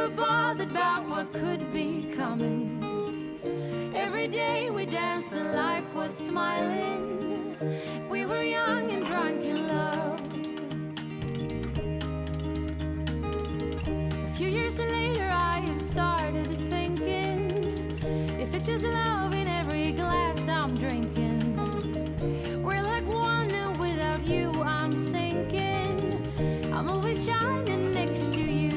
never bothered about what could be coming. Every day we danced and life was smiling. We were young and drunk in love. A few years later I have started thinking, if it's just love in every glass I'm drinking, we're like one and without you I'm sinking. I'm always shining next to you.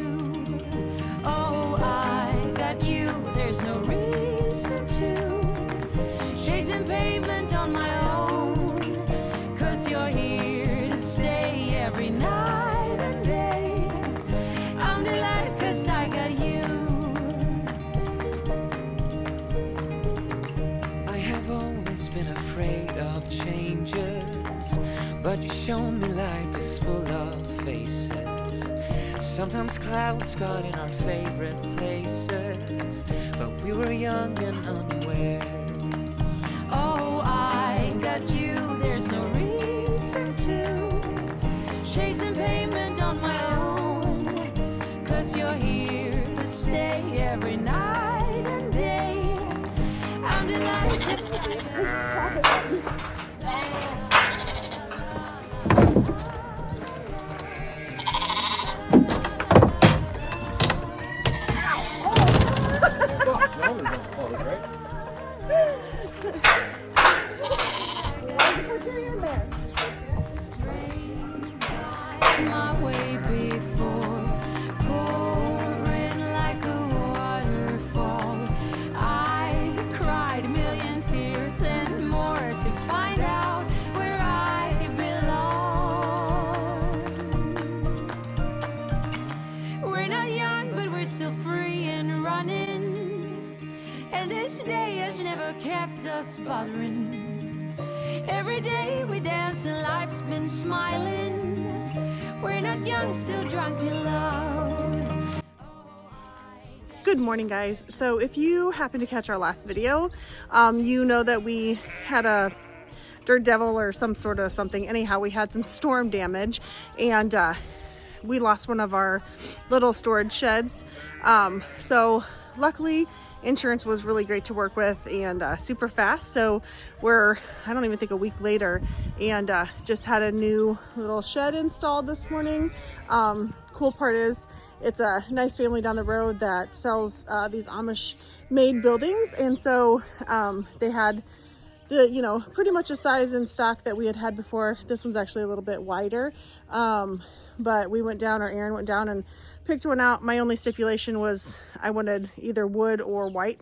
Oh, I got you, there's no reason to chasing pavement on my own, 'cause you're here to stay every night and day. I'm delighted 'cause I got you. I have always been afraid of changes, but you shown me life is full of faces. Sometimes clouds got in our favorite places, but we were young and unaware. Oh, I got you, there's no reason to chasing pavement on my own, 'cause you're here to stay every night and day. I'm delighted. My way before, pouring like a waterfall. I cried a million tears and more to find out where I belong. We're not young, but we're still free and running, and this day has never kept us bothering. Every day we dance and life's been smiling. We're not young, still drunk in love. Good morning, guys. So if you happen to catch our last video, you know that we had a dirt devil or some sort of something. Anyhow, we had some storm damage and we lost one of our little storage sheds. So luckily insurance was really great to work with and super fast. So we're, I don't even think a week later, and just had a new little shed installed this morning. Cool part is it's a nice family down the road that sells these Amish made buildings. And so they had the, you know, pretty much a size in stock that we had before. This one's actually a little bit wider. But we went down, or Aaron went down and picked one out. My only stipulation was I wanted either wood or white,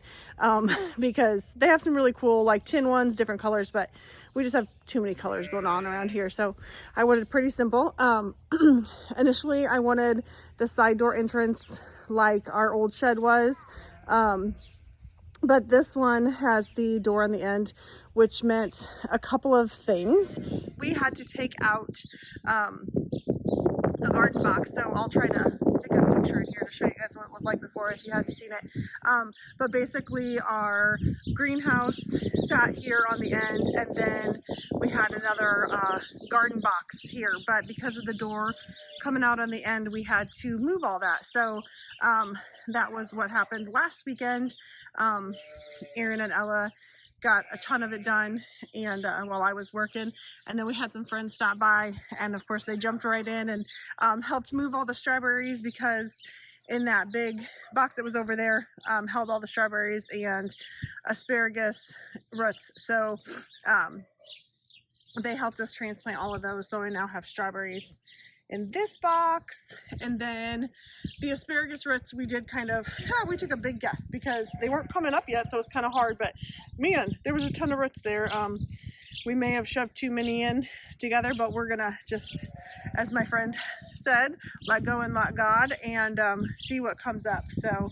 because they have some really cool like tin ones, different colors, but we just have too many colors going on around here. So I wanted pretty simple. Initially I wanted the side door entrance like our old shed was. But this one has the door on the end, which meant a couple of things. We had to take out a garden box, so I'll try to stick a picture in here to show you guys what it was like before if you hadn't seen it. But basically our greenhouse sat here on the end, and then we had another garden box here, but because of the door coming out on the end, we had to move all that. So that was what happened last weekend. Aaron and Ella got a ton of it done, and while I was working, and then we had some friends stop by, and of course they jumped right in and helped move all the strawberries, because in that big box that was over there held all the strawberries and asparagus roots. So they helped us transplant all of those, so I now have strawberries in this box. And then the asparagus roots, we did kind of, we took a big guess because they weren't coming up yet, so it's kind of hard, but man, there was a ton of roots there. We may have shoved too many in together, but we're gonna just, as my friend said, let go and let God, and see what comes up. So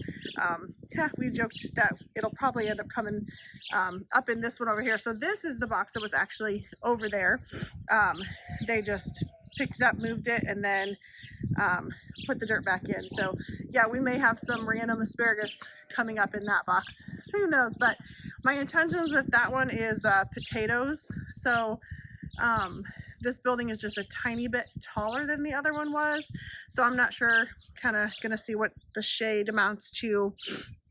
we joked that it'll probably end up coming up in this one over here. So this is the box that was actually over there. They just picked it up, moved it, and then put the dirt back in. So yeah, we may have some random asparagus coming up in that box, who knows. But my intentions with that one is potatoes. So This building is just a tiny bit taller than the other one was, so I'm not sure, kind of gonna see what the shade amounts to,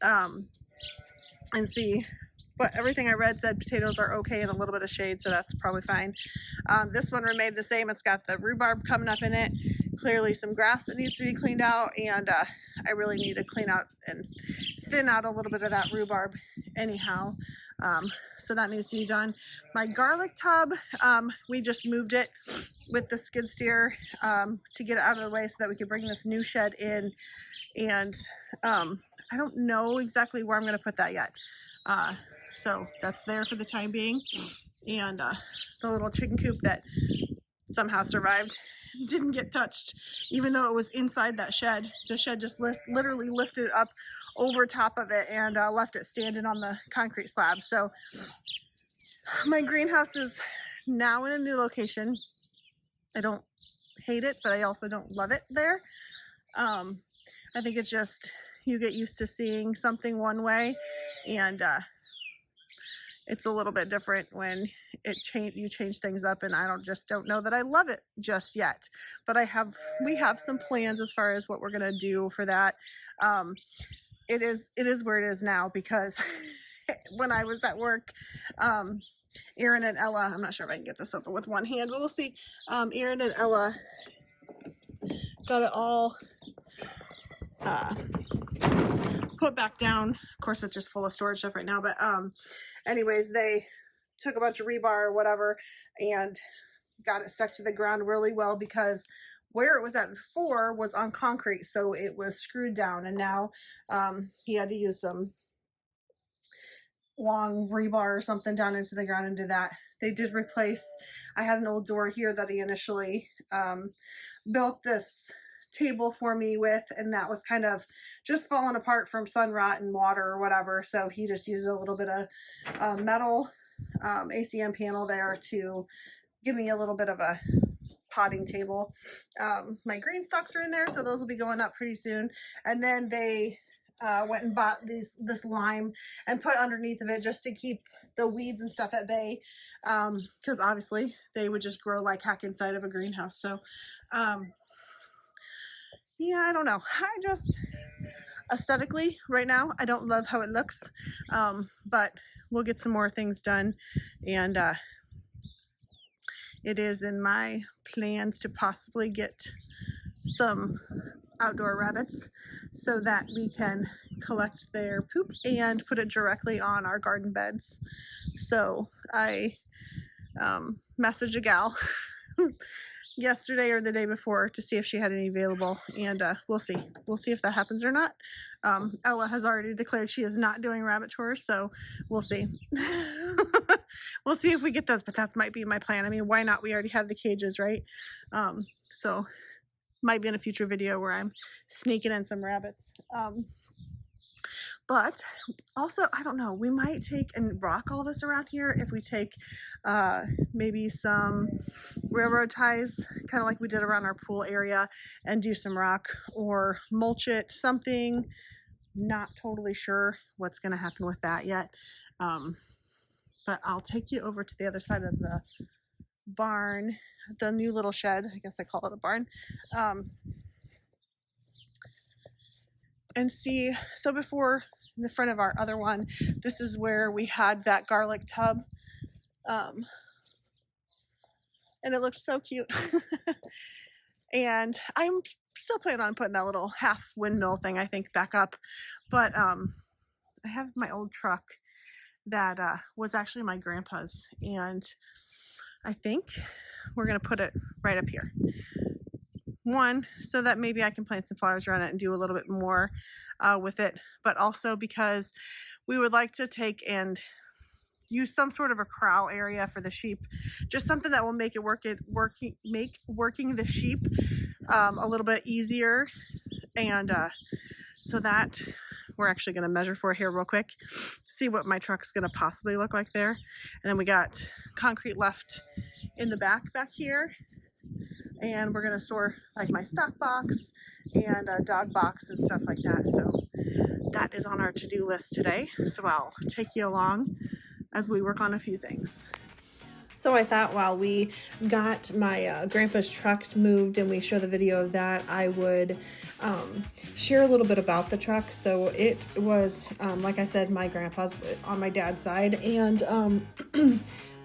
and see. But everything I read said potatoes are okay in a little bit of shade, so that's probably fine. This one remained the same. It's got the rhubarb coming up in it, clearly some grass that needs to be cleaned out, and I really need to clean out and thin out a little bit of that rhubarb anyhow. So that needs to be done. My garlic tub, we just moved it with the skid steer to get it out of the way so that we could bring this new shed in. And I don't know exactly where I'm going to put that yet. So that's there for the time being. And the little chicken coop that somehow survived didn't get touched, even though it was inside that shed. The shed just literally lifted up over top of it and left it standing on the concrete slab. So my greenhouse is now in a new location. I don't hate it, but I also don't love it there. I think it's just, you get used to seeing something one way, and it's a little bit different when you change things up, and I don't know that I love it just yet. But we have some plans as far as what we're gonna do for that. It is where it is now, because when I was at work, Aaron and Ella, I'm not sure if I can get this open with one hand, but we'll see. Aaron and Ella got it all put back down. Of course, it's just full of storage stuff right now, but anyways, they took a bunch of rebar or whatever and got it stuck to the ground really well, because where it was at before was on concrete, so it was screwed down, and now he had to use some long rebar or something down into the ground and do that. They did replace, I had an old door here that he initially built this table for me with, and that was kind of just falling apart from sun rot and water or whatever, so he just used a little bit of metal ACM panel there to give me a little bit of a potting table. My green stalks are in there, so those will be going up pretty soon. And then they went and bought this lime and put underneath of it just to keep the weeds and stuff at bay, because obviously they would just grow like heck inside of a greenhouse. So yeah, I don't know. I just, aesthetically right now, I don't love how it looks, but we'll get some more things done, and it is in my plans to possibly get some outdoor rabbits so that we can collect their poop and put it directly on our garden beds. So I messaged a gal yesterday or the day before to see if she had any available, and we'll see if that happens or not. Ella has already declared she is not doing rabbit chores, so we'll see. We'll see if we get those, but that might be my plan. I mean, why not? We already have the cages, right? So might be in a future video where I'm sneaking in some rabbits. But also, I don't know, we might take and rock all this around here if we take maybe some railroad ties, kind of like we did around our pool area, and do some rock or mulch it, something. Not totally sure what's going to happen with that yet. But I'll take you over to the other side of the barn, the new little shed, I guess I call it a barn, and see. So before, in the front of our other one, this is where we had that garlic tub, and it looked so cute. And I'm still planning on putting that little half windmill thing, I think, back up, but I have my old truck that was actually my grandpa's, and I think we're gonna put it right up here. One, so that maybe I can plant some flowers around it and do a little bit more with it, but also because we would like to take and use some sort of a corral area for the sheep, just something that will make it make working the sheep a little bit easier. And so that we're actually going to measure for here real quick, see what my truck's going to possibly look like there. And then we got concrete left in the back here, and we're going to store like my stock box and a dog box and stuff like that. So that is on our to-do list today, so I'll take you along as we work on a few things. So I thought while we got my grandpa's truck moved and we show the video of that, I would share a little bit about the truck. So it was, like I said, my grandpa's on my dad's side, and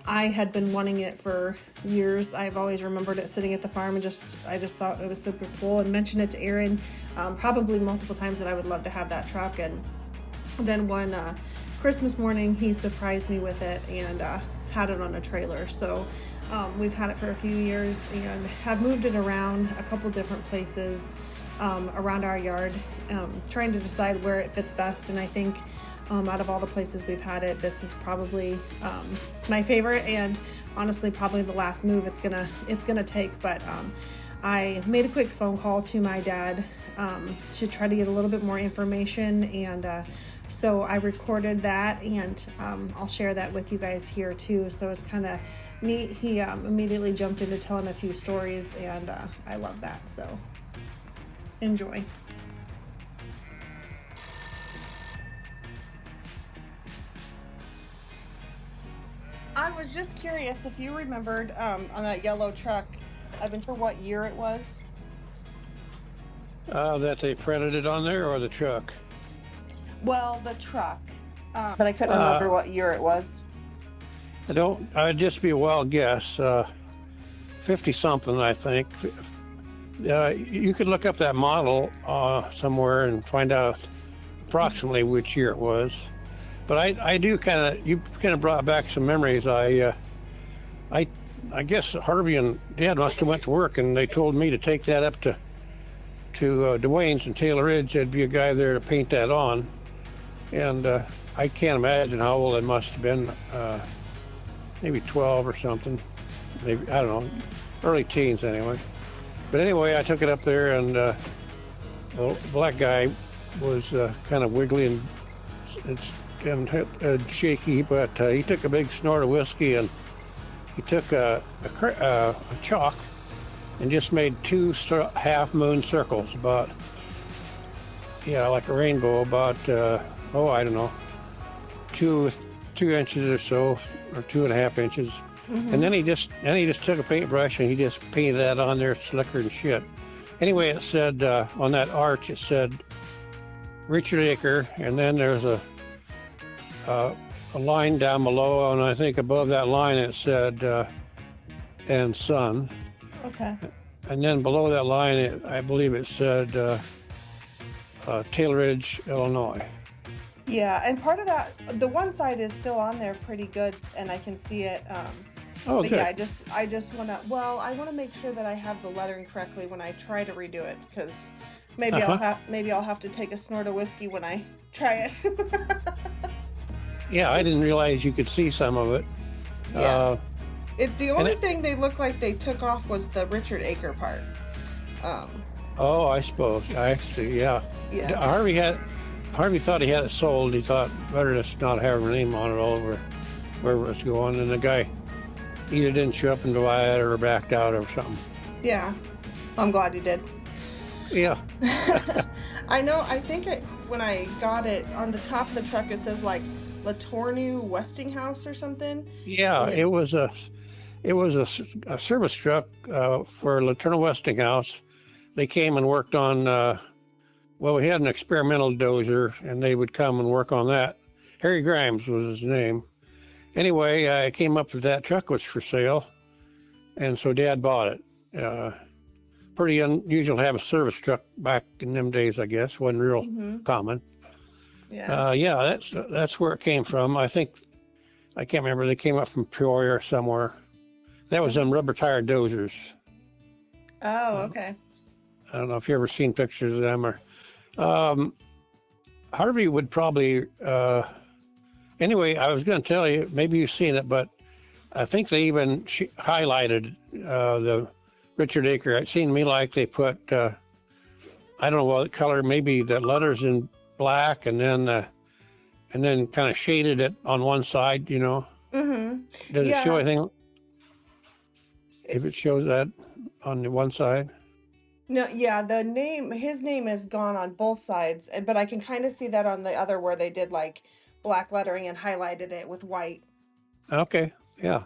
I had been wanting it for years. I've always remembered it sitting at the farm, and I just thought it was super cool, and mentioned it to Aaron probably multiple times that I would love to have that truck. And then one Christmas morning, he surprised me with it and had it on a trailer. So we've had it for a few years and have moved it around a couple different places around our yard, trying to decide where it fits best. And I think out of all the places we've had it, this is probably my favorite, and honestly probably the last move it's gonna take. But I made a quick phone call to my dad to try to get a little bit more information, and so I recorded that, and I'll share that with you guys here too. So it's kind of neat. He immediately jumped into telling a few stories, and I love that. So enjoy. I was just curious if you remembered on that yellow truck, I've been sure what year it was. That they printed it on there, or the truck? Well, the truck, but I couldn't remember what year it was. I'd just be a wild guess. 50 something, I think. You could look up that model somewhere and find out approximately which year it was. But I do you kind of brought back some memories. I guess Harvey and Dad must have went to work, and they told me to take that up to Dwayne's in Taylor Ridge. There'd be a guy there to paint that on. And I can't imagine how old it must have been, maybe 12 or something. Maybe, I don't know, early teens anyway. But anyway, I took it up there, and the black guy was kind of wiggly and shaky, but he took a big snort of whiskey, and he took a chalk and just made two half moon circles, about, like a rainbow, about I don't know, 2 inches or so, or 2.5 inches. Mm-hmm. And then he just took a paintbrush and he just painted that on there slicker and shit. Anyway, it said on that arch, it said Richard Acker, and then there's a line down below, and I think above that line it said and son. Okay. And then below that line, I believe it said Taylor Ridge, Illinois. Yeah, and part of that, the one side is still on there pretty good, and I can see it. But yeah, I just want to. Well, I want to make sure that I have the lettering correctly when I try to redo it, because maybe I'll have to take a snort of whiskey when I try it. Yeah, I didn't realize you could see some of it. Yeah. The only thing they look like they took off was the Richard Acker part. I suppose. I see. Yeah. Yeah. Harvey thought he had it sold. He thought better just not have her name on it all over wherever it's going. And the guy either didn't show up and buy it or backed out or something. Yeah. I'm glad he did. Yeah. I know. I think when I got it, on the top of the truck it says like Letourneau Westinghouse or something. Yeah, it was a service truck for Letourneau Westinghouse. They came and worked on. We had an experimental dozer, and they would come and work on that. Harry Grimes was his name. Anyway, I came up with that truck was for sale, and so Dad bought it. Pretty unusual to have a service truck back in them days, I guess. Wasn't real common. Yeah. That's where it came from. I think, I can't remember, they came up from Peoria or somewhere. That was them rubber tire dozers. Oh, okay. I don't know if you ever seen pictures of them, or Harvey would probably anyway, I was going to tell you, maybe you've seen it, but I think they even highlighted the Richard Acker. It seemed to me like they put I don't know what color, maybe the letters in black, and then kind of shaded it on one side, Mm-hmm. Does it show anything if it shows that on the one side? No, yeah, his name is gone on both sides, but I can kind of see that on the other where they did like black lettering and highlighted it with white. Okay, yeah.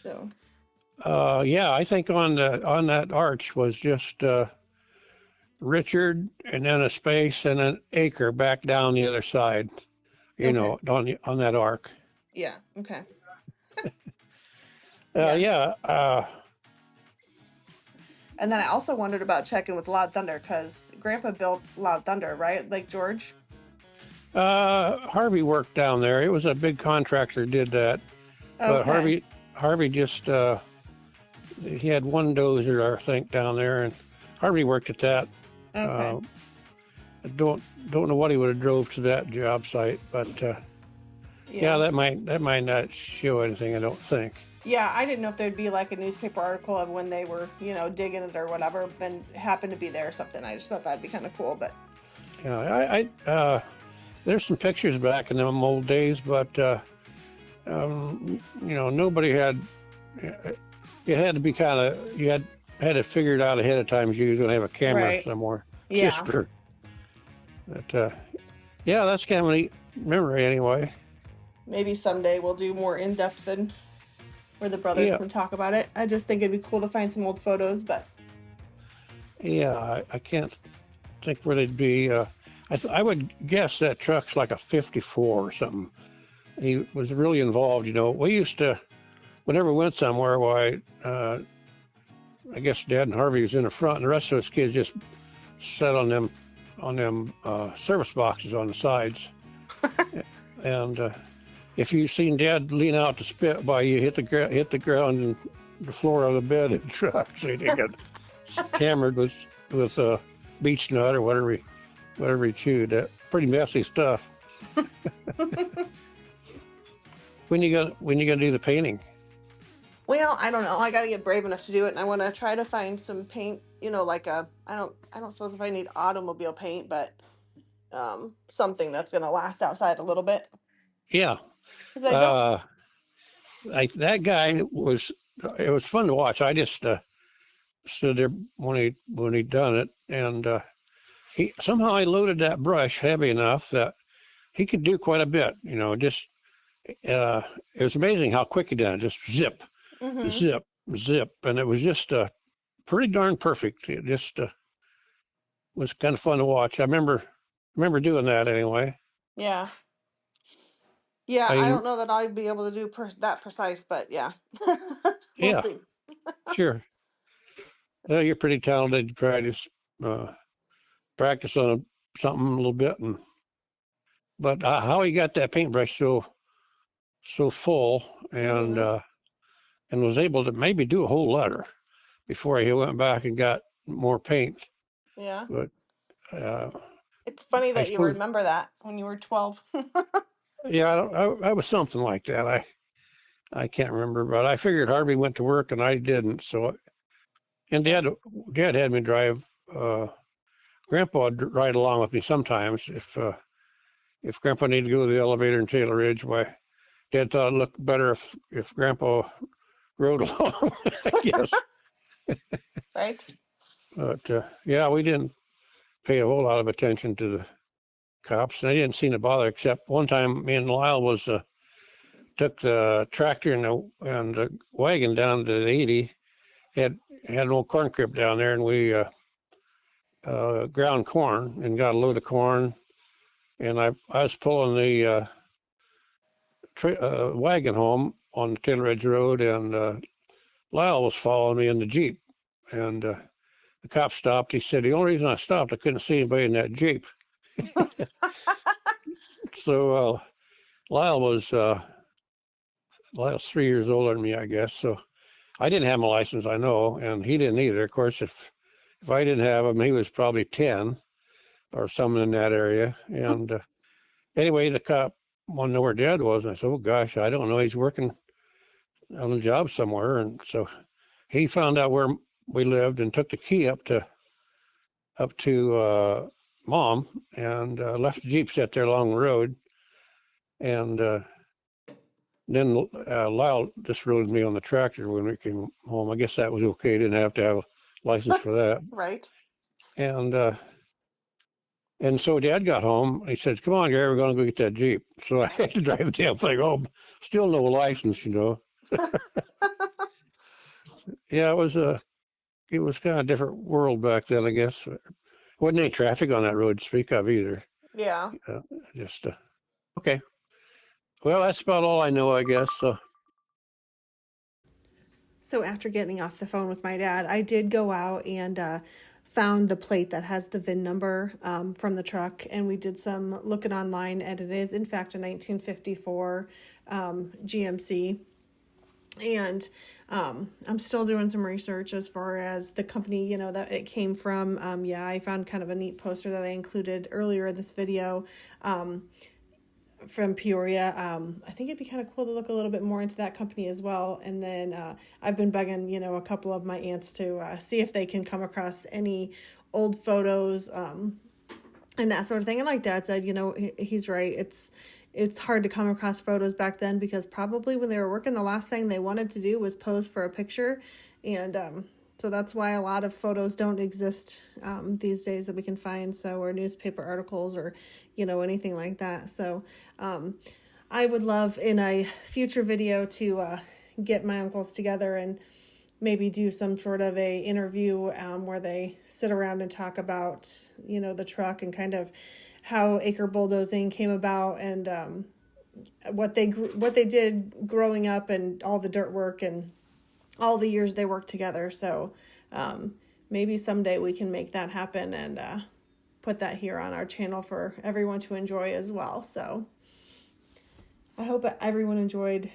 So. Yeah, I think on that arch was just Richard, and then a space, and an Acker back down the other side. You know, on that arc. Yeah. Okay. Yeah. Yeah. And then I also wondered about checking with Loud Thunder because Grandpa built Loud Thunder, right? Like George. Harvey worked down there. It was a big contractor did that, but Harvey just he had one dozer, I think, down there, and Harvey worked at that. Okay. I don't know what he would have drove to that job site, but yeah, that might not show anything, I don't think. Yeah, I didn't know if there'd be like a newspaper article of when they were, digging it or whatever, and happened to be there or something. I just thought that'd be kind of cool, but. Yeah, I there's some pictures back in them old days, but nobody had. It had to be kind of you had to figure it out ahead of time. You was going to have a camera somewhere. Yeah. But yeah, that's kind of a neat memory anyway. Maybe someday we'll do more in depth than where the brothers can talk about it. I just think it'd be cool to find some old photos, but. Yeah, I can't think where they'd be. I would guess that truck's like a 54 or something. He was really involved, We used to, whenever we went somewhere, I guess Dad and Harvey was in the front, and the rest of us kids just sat on them service boxes on the sides. And if you seen Dad lean out to spit by you, hit the ground and the floor of the bed in the truck, so he didn't get hammered with beech nut or whatever he chewed. Pretty messy stuff. When you gonna do the painting? Well, I don't know. I got to get brave enough to do it, and I want to try to find some paint. Like I don't suppose if I need automobile paint, but something that's gonna last outside a little bit. Yeah. That guy was. It was fun to watch. I just stood there when he done it, and he somehow I loaded that brush heavy enough that he could do quite a bit. Just it was amazing how quick he did it. Just zip, zip, zip, and it was just pretty darn perfect. It just was kind of fun to watch. I remember doing that anyway. Yeah. Yeah, I don't know that I'd be able to do that precise, but yeah. We'll see. Sure. Well, you're pretty talented. You practice on something a little bit, but how he got that paintbrush so full and was able to maybe do a whole letter before he went back and got more paint. Yeah. But it's funny that you remember that when you were 12. Yeah, I was something like that. I can't remember, but I figured Harvey went to work and I didn't. So, and Dad had me drive. Grandpa would ride along with me sometimes if Grandpa needed to go to the elevator in Taylor Ridge. Why, Dad thought it'd look better if Grandpa rode along, I guess. Right. But yeah, we didn't pay a whole lot of attention to the cops, and I didn't seem to bother, except one time me and Lyle took the tractor and the wagon down to the 80. Had an old corn crib down there, and we ground corn and got a load of corn. And I was pulling the wagon home on the Taylor Ridge Road, and Lyle was following me in the Jeep. And the cop stopped. He said, the only reason I stopped, I couldn't see anybody in that Jeep. So Lyle's 3 years older than me, I guess. So I didn't have my license, I know, and he didn't either. Of course, if I didn't have him, he was probably 10 or something in that area. And anyway, the cop wanted to know where Dad was. And I said, oh, gosh, I don't know. He's working on a job somewhere. And so he found out where we lived and took the key up to Mom and left the Jeep set there along the road. And then Lyle just rode me on the tractor when we came home. I guess that was okay. Didn't have to have a license for that. Right. And so Dad got home. He said, come on, Gary, we're going to go get that Jeep. So I had to drive the damn thing home. Still no license, Yeah, it was kind of a different world back then, I guess. Wasn't any traffic on that road to speak of either. Yeah. Just okay. Well, that's about all I know, I guess. So after getting off the phone with my dad, I did go out and found the plate that has the VIN number from the truck, and we did some looking online, and it is in fact a 1954 GMC. And I'm still doing some research as far as the company, you know, that it came from. Yeah, I found kind of a neat poster that I included earlier in this video from Peoria. I think it'd be kind of cool to look a little bit more into that company as well. And then I've been begging, you know, a couple of my aunts to see if they can come across any old photos and that sort of thing. And like Dad said, you know, he's right. It's hard to come across photos back then because probably when they were working, the last thing they wanted to do was pose for a picture. And so that's why a lot of photos don't exist these days that we can find. So, or newspaper articles or, you know, anything like that. So I would love in a future video to get my uncles together and maybe do some sort of a interview where they sit around and talk about, you know, the truck and kind of how Acker Bulldozing came about and what they did growing up and all the dirt work and all the years they worked together. So maybe someday we can make that happen and put that here on our channel for everyone to enjoy as well. So I hope everyone enjoyed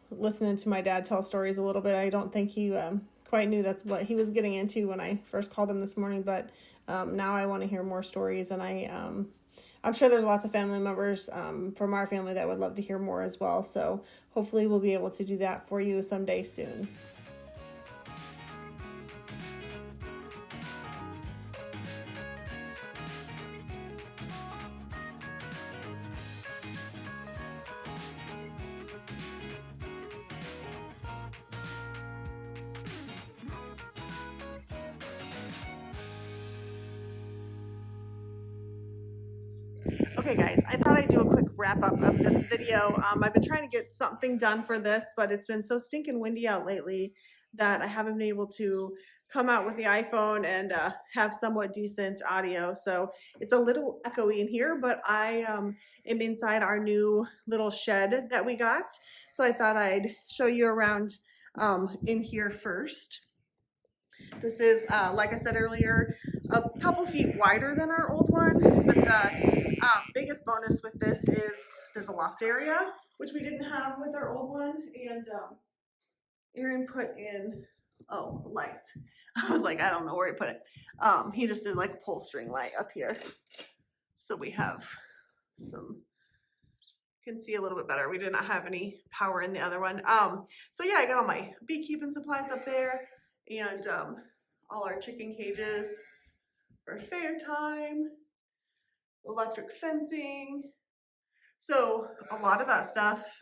listening to my dad tell stories a little bit. I don't think he quite knew that's what he was getting into when I first called him this morning, but now I want to hear more stories, and I'm sure there's lots of family members from our family that would love to hear more as well. So hopefully we'll be able to do that for you someday soon. Okay guys, I thought I'd do a quick wrap up of this video. I've been trying to get something done for this, but it's been so stinking windy out lately that I haven't been able to come out with the iPhone and have somewhat decent audio. So it's a little echoey in here, but I am inside our new little shed that we got. So I thought I'd show you around in here first. This is, like I said earlier, a couple feet wider than our old one, but the biggest bonus with this is there's a loft area, which we didn't have with our old one, and Aaron put in, light. I was like, I don't know where he put it. He just did like a pull string light up here. So we have some, can see a little bit better. We did not have any power in the other one. So yeah, I got all my beekeeping supplies up there, and all our chicken cages for fair time, electric fencing. So a lot of that stuff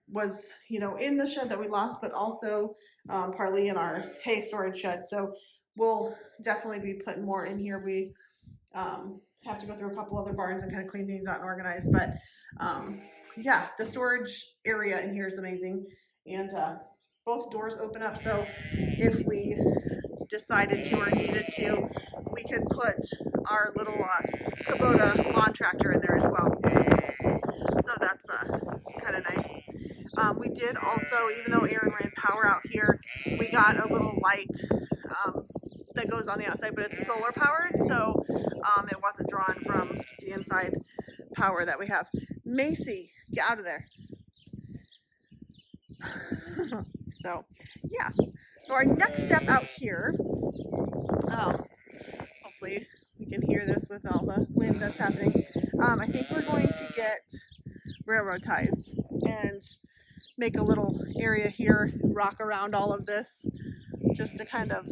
was, you know, in the shed that we lost, but also partly in our hay storage shed. So we'll definitely be putting more in here. We have to go through a couple other barns and kind of clean things out and organize. But yeah, the storage area in here is amazing. And both doors open up, so if we decided to or needed to, we could put our little Kubota lawn tractor in there as well. So that's kind of nice. We did also, even though Aaron ran power out here, we got a little light that goes on the outside, but it's solar powered, so it wasn't drawn from the inside power that we have. Macy, get out of there. So yeah, so our next step out here, hopefully we can hear this with all the wind that's happening. I think we're going to get railroad ties and make a little area here, rock around all of this, just to kind of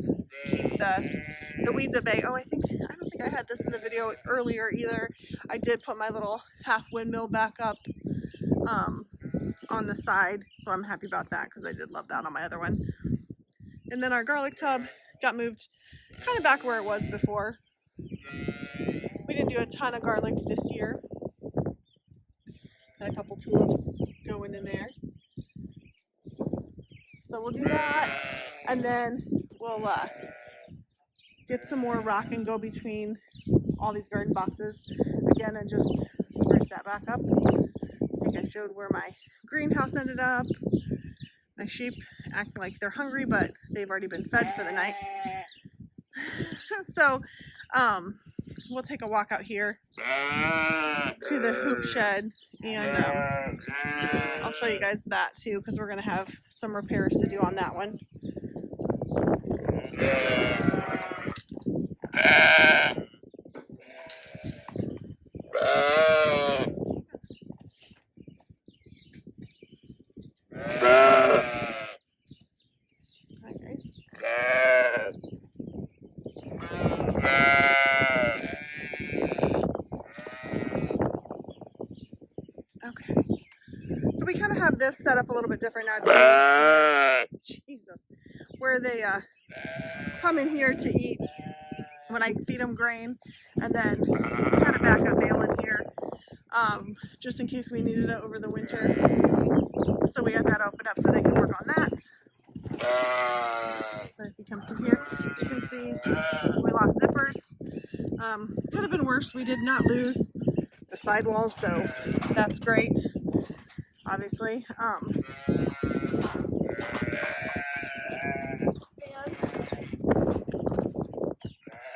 keep the weeds at bay. Oh, I don't think I had this in the video earlier either. I did put my little half windmill back up on the side, so I'm happy about that because I did love that on my other one. And then our garlic tub got moved kind of back where it was before. We didn't do a ton of garlic this year. Had a couple tulips going in there. So we'll do that. And then we'll get some more rock and go between all these garden boxes again and just spruce that back up. I think I showed where my greenhouse ended up. My sheep act like they're hungry, but they've already been fed for the night. So we'll take a walk out here to the hoop shed, and I'll show you guys that too, because we're going to have some repairs to do on that one. Hi guys. Okay, so we kind of have this set up a little bit different now. Jesus, where they come in here to eat when I feed them grain, and then kind of back up bale in here, just in case we needed it over the winter. So we got that opened up so they can work on that. But if you come through here, you can see we lost zippers. Could have been worse. We did not lose the sidewalls, so that's great, obviously.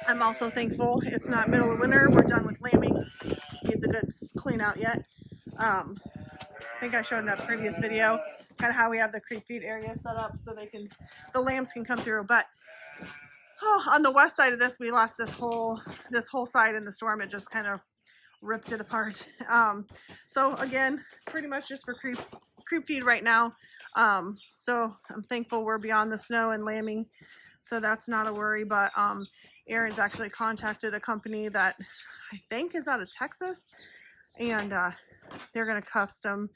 I'm also thankful it's not middle of winter. We're done with lambing. Needs a good clean out yet. I think I showed in a previous video kind of how we have the creep feed area set up so the lambs can come through. But on the west side of this, we lost this whole side in the storm. It just kind of ripped it apart. So again, pretty much just for creep feed right now. So I'm thankful we're beyond the snow and lambing, so that's not a worry. But Aaron's actually contacted a company that I think is out of Texas, and they're going to custom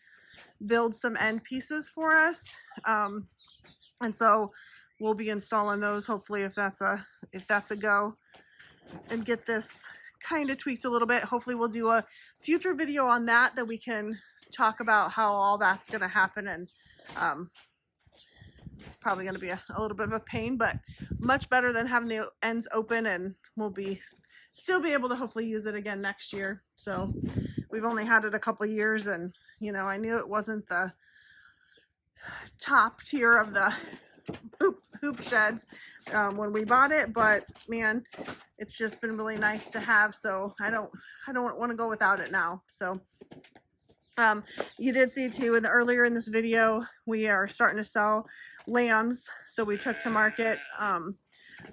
build some end pieces for us, and so we'll be installing those hopefully, if that's a go, and get this kind of tweaked a little bit. Hopefully we'll do a future video on that we can talk about how all that's going to happen, and probably going to be a little bit of a pain, but much better than having the ends open, and we'll still be able to hopefully use it again next year. So we've only had it a couple years, and you know, I knew it wasn't the top tier of the hoop sheds when we bought it, but man, it's just been really nice to have, so I don't want to go without it now. So you did see too earlier in this video, we are starting to sell lambs. So we took to market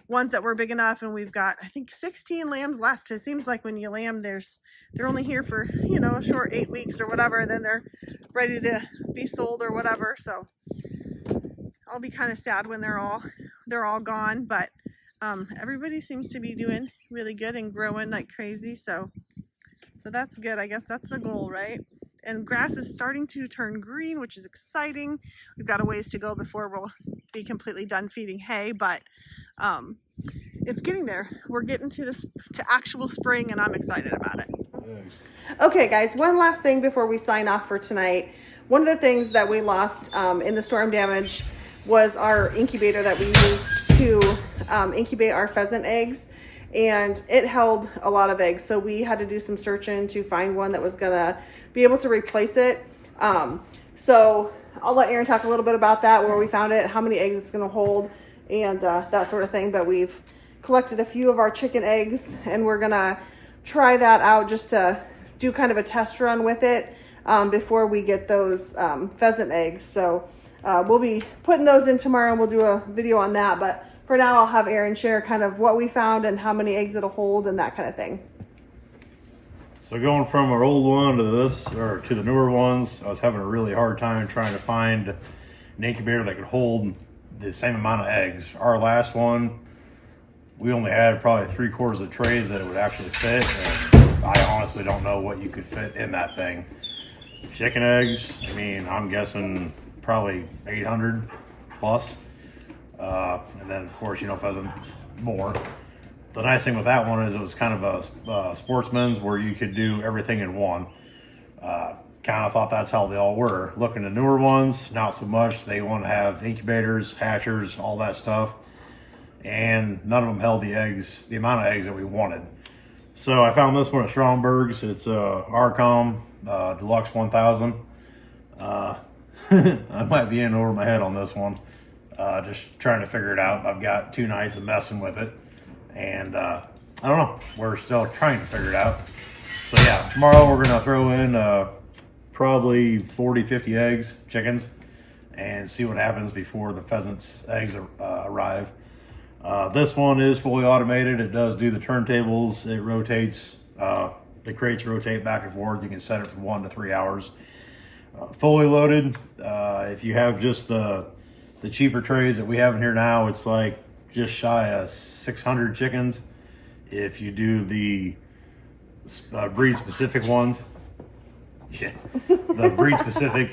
ones that were big enough, and we've got, I think, 16 lambs left. It seems like when you lamb, they're only here for, you know, a short 8 weeks or whatever, and then they're ready to be sold or whatever. So I'll be kind of sad when they're all gone, but everybody seems to be doing really good and growing like crazy. So that's good. I guess that's the goal, right? And grass is starting to turn green, which is exciting. We've got a ways to go before we'll be completely done feeding hay, but it's getting there. We're getting to actual spring, and I'm excited about it. Okay, guys, one last thing before we sign off for tonight. One of the things that we lost in the storm damage was our incubator that we used to incubate our pheasant eggs, and it held a lot of eggs, so we had to do some searching to find one that was gonna be able to replace it. So I'll let Aaron talk a little bit about that, where we found it, how many eggs it's gonna hold, and that sort of thing. But we've collected a few of our chicken eggs, and we're gonna try that out just to do kind of a test run with it before we get those pheasant eggs. So we'll be putting those in tomorrow, and we'll do a video on that. But for now, I'll have Aaron share kind of what we found and how many eggs it'll hold and that kind of thing. So going from our old one to this, or to the newer ones, I was having a really hard time trying to find an incubator that could hold the same amount of eggs. Our last one, we only had probably 3/4 of trays that it would actually fit, and I honestly don't know what you could fit in that thing. Chicken eggs, I mean, I'm guessing probably 800 plus. And then of course, you know, pheasant more. The nice thing with that one is it was kind of a sportsman's, where you could do everything in one. kind of thought that's how they all were. Looking at newer ones, not so much. They want to have incubators, hatchers, all that stuff. And none of them held the eggs, the amount of eggs that we wanted. So I found this one at Stromberg's. It's Arcom Deluxe 1000. I might be in over my head on this one. Just trying to figure it out. I've got 2 nights of messing with it. And I don't know. We're still trying to figure it out. So yeah, tomorrow we're going to throw in probably 40, 50 eggs, chickens, and see what happens before the pheasants' eggs arrive. This one is fully automated. It does do the turntables. It rotates. The crates rotate back and forth. You can set it for 1 to 3 hours. Fully loaded. If you have just the cheaper trays that we have in here now, it's like just shy of 600 chickens. If you do the breed specific ones, yeah, the breed specific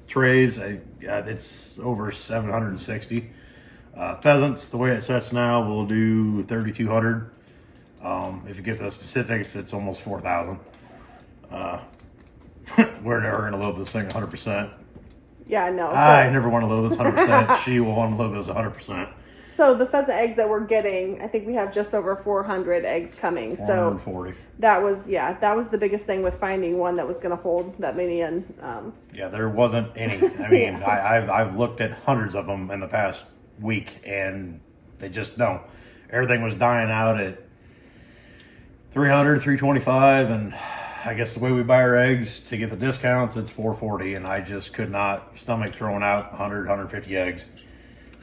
trays, it's over 760. Pheasants, the way it sets now, we'll do 3,200. If you get the specifics, it's almost 4,000. We're never going to load this thing 100%. Yeah, no. I never want to load this 100%. She will want to load this 100%. So the pheasant eggs that we're getting, I think we have just over 400 eggs coming. 440. So that was the biggest thing with finding one that was going to hold that many in. Yeah, there wasn't any. I mean, yeah. I've looked at hundreds of them in the past week, and they just don't. Everything was dying out at 300, 325, and I guess the way we buy our eggs to get the discounts, it's 440, and I just could not stomach throwing out 100, 150 eggs.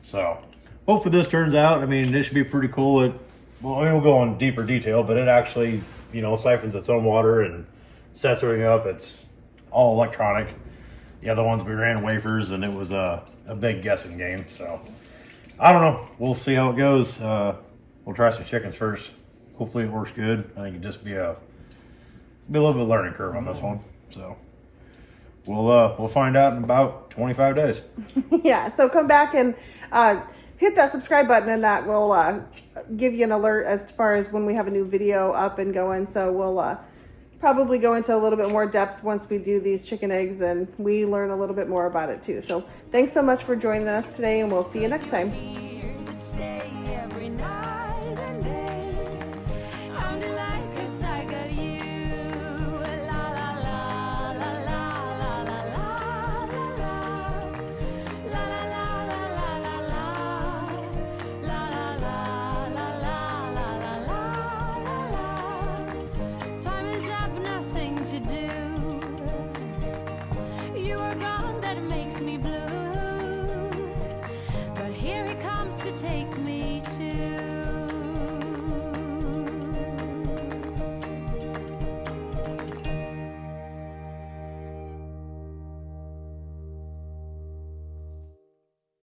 So hopefully this turns out. I mean, this should be pretty cool. We'll go in deeper detail, but it actually, siphons its own water and sets everything up. It's all electronic. The other ones, we ran wafers, and it was a big guessing game. So I don't know. We'll see how it goes. We'll try some chickens first. Hopefully it works good. I think it'd just be a little bit of learning curve on this one. So we'll find out in about 25 days. Yeah, so come back and hit that subscribe button, and that will give you an alert as far as when we have a new video up and going. So we'll probably go into a little bit more depth once we do these chicken eggs and we learn a little bit more about it too. So thanks so much for joining us today, and we'll see you next time. Here to stay every night and day. I'm delighted 'cause I got you. La la la la la la la la la la la la la la la la. Time is up, nothing to do. You are gone, that makes me blue. But here he comes to take me